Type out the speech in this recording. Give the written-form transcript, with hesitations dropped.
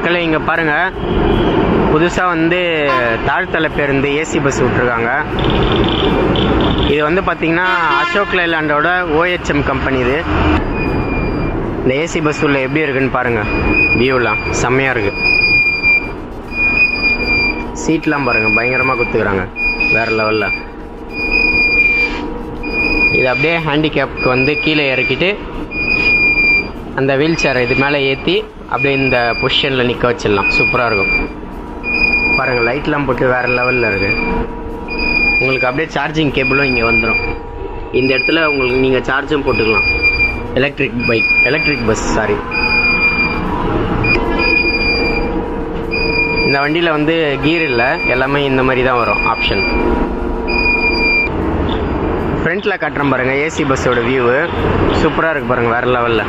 மக்களை இங்கே பாருங்கள், புதுசாக வந்து தாழ்த்தள பேருந்து ஏசி பஸ் விட்ருக்காங்க. இது வந்து பார்த்திங்கன்னா அசோக் லைலாண்டோட OHM கம்பெனி. இது இந்த ஏசி பஸ் உள்ள எப்படி இருக்குன்னு பாருங்கள். வியூலாம் செம்மையாக இருக்குது. சீட்லாம் பாருங்கள், பயங்கரமாக கொடுத்துக்கிறாங்க, வேறு லெவலில். இது அப்படியே ஹேண்டிகேப்க்கு வந்து கீழே இறக்கிட்டு அந்த வீல் சேரை இது மேலே ஏற்றி அப்படியே இந்த பொசிஷனில் நிற்க வச்சிடலாம். சூப்பராக இருக்கும் பாருங்கள். லைட்லாம் போட்டு வேறு லெவலில் இருக்குது. உங்களுக்கு அப்படியே சார்ஜிங் கேபிளும் இங்கே வந்துடும். இந்த இடத்துல உங்களுக்கு நீங்கள் சார்ஜும் போட்டுக்கலாம். Electric bus sorry. இந்த வண்டியில் வந்து கீர் இல்லை, எல்லாமே இந்த மாதிரி தான் வரும் ஆப்ஷன். ஃப்ரண்ட்டில் காட்டுறேன் பாருங்கள், ஏசி பஸ்ஸோட வியூவு சூப்பராக இருக்குது பாருங்கள், வேறு லெவலில்.